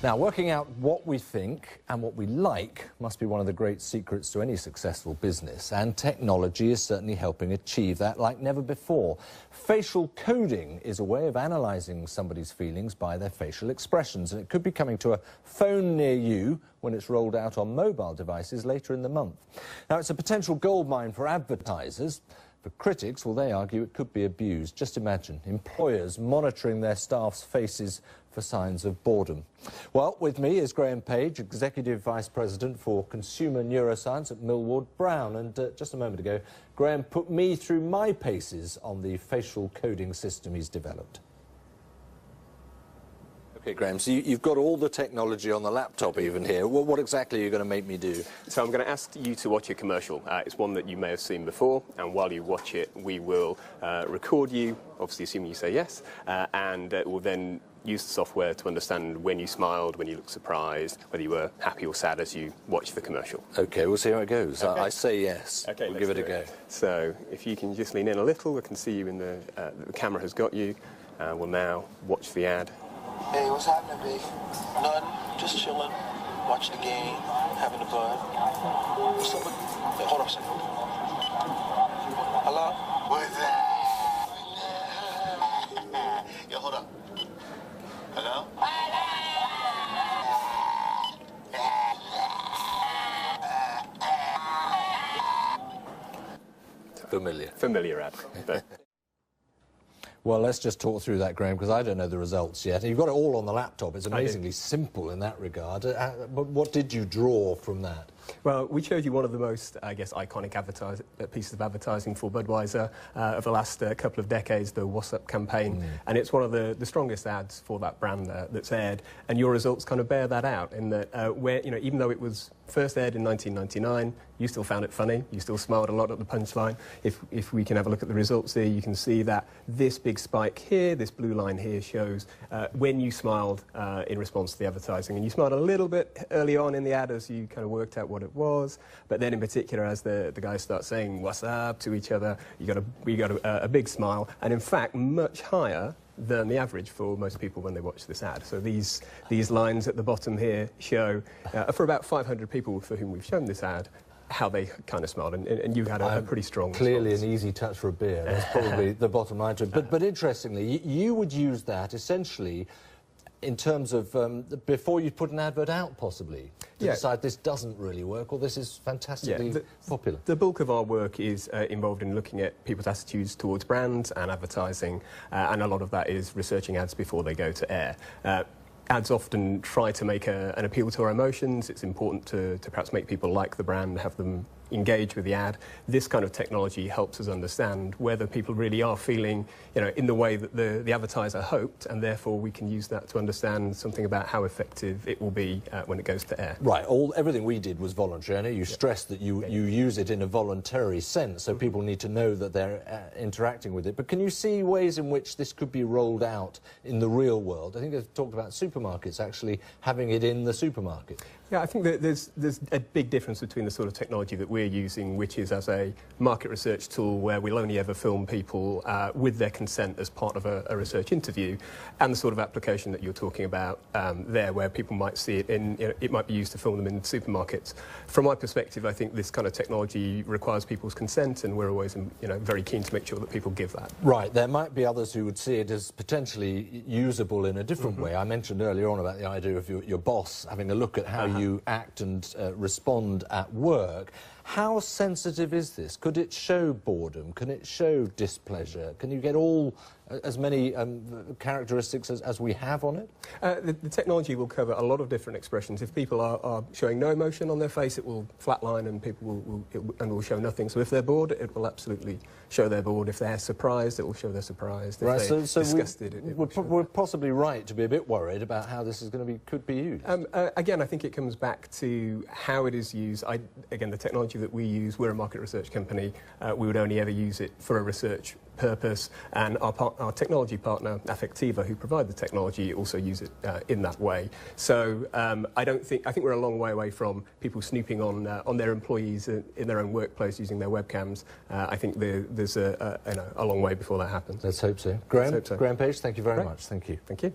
Now, working out what we think and what we like must be one of the great secrets to any successful business, and technology is certainly helping achieve that like never before. Facial coding is a way of analysing somebody's feelings by their facial expressions, and it could be coming to a phone near you when it's rolled out on mobile devices later in the month. Now, it's a potential goldmine for advertisers. For critics, well, they argue it could be abused. Just imagine employers monitoring their staff's faces for signs of boredom. Well, with me is Graham Page, Executive Vice President for Consumer Neuroscience at Millward Brown. And just a moment ago, Graham put me through my paces on the facial coding system he's developed. Okay, Graham, so you've got all the technology on the laptop even here. What exactly are you going to make me do? So I'm going to ask you to watch a commercial. It's one that you may have seen before, and while you watch it, we will record you, obviously assuming you say yes, and we'll then use the software to understand when you smiled, when you looked surprised, whether you were happy or sad as you watched the commercial. Okay, we'll see how it goes. Okay. I say yes. Okay, we'll give it a go. So if you can just lean in a little, I can see you in the camera has got you. We'll now watch the ad. Hey, what's happening, babe? Nothing. Just chilling. Watching the game. Having a bud. What's up with... Hey, hold on a second. Hello? What's that? Yo, hold up. Hello? Familiar ad. But Well, let's just talk through that, Graham, because I don't know the results yet. You've got it all on the laptop. It's amazingly simple in that regard. But what did you draw from that? Well, we showed you one of the most, I guess, iconic pieces of advertising for Budweiser of the last couple of decades, the What's Up campaign. And it's one of the strongest ads for that brand that's aired. And your results kind of bear that out in that, where, you know, even though it was first aired in 1999, you still found it funny. You still smiled a lot at the punchline. If we can have a look at the results there, you can see that this big spike here, this blue line here, shows when you smiled in response to the advertising. And you smiled a little bit early on in the ad as you kind of worked out what it was, but then in particular as the guys start saying "what's up" to each other, you got a big smile, and in fact much higher than the average for most people when they watch this ad. So these lines at the bottom here show for about 500 people for whom we've shown this ad how they kind of smiled, and you had a pretty strong clearly response. An easy touch for a beer. That's probably the bottom line to it. But interestingly, you would use that essentially in terms of before you put an advert out, possibly, to decide this doesn't really work or this is fantastically popular. The bulk of our work is involved in looking at people's attitudes towards brands and advertising, and a lot of that is researching ads before they go to air. Ads often try to make an appeal to our emotions. It's important to perhaps make people like the brand, have them engage with the ad. This kind of technology helps us understand whether people really are feeling, you know, in the way that the advertiser hoped, and therefore we can use that to understand something about how effective it will be when it goes to air. Right. Everything we did was voluntary. I know you stressed that you use it in a voluntary sense, so people need to know that they're interacting with it. But can you see ways in which this could be rolled out in the real world? I think they've talked about supermarkets actually having it in the supermarket. Yeah, I think that there's a big difference between the sort of technology that we're using, which is as a market research tool where we'll only ever film people with their consent as part of a research interview, and the sort of application that you're talking about there, where people might see it in, you know, it might be used to film them in supermarkets. From my perspective, I think this kind of technology requires people's consent, and we're always, you know, very keen to make sure that people give that. Right. There might be others who would see it as potentially usable in a different way. I mentioned earlier on about the idea of your boss having a look at how you act and respond at work. How sensitive is this? Could it show boredom? Can it show displeasure? Can you get as many characteristics as we have on it? The technology will cover a lot of different expressions. If people are showing no emotion on their face, it will flatline and people will show nothing. So if they're bored, it will absolutely show they're bored. If they're surprised, it will show they're surprised. If they're disgusted, we're possibly right to be a bit worried about how this is could be used. Again, I think it comes back to how it is used. Again, the technology that we use, we're a market research company. We would only ever use it for a research purpose, and our technology partner, Affectiva, who provide the technology, also use it in that way. So I think we're a long way away from people snooping on their employees in their own workplace using their webcams. I think there's a long way before that happens. Let's hope so. Graham, Let's hope so. Graham Page, thank you very much. Thank you. Thank you.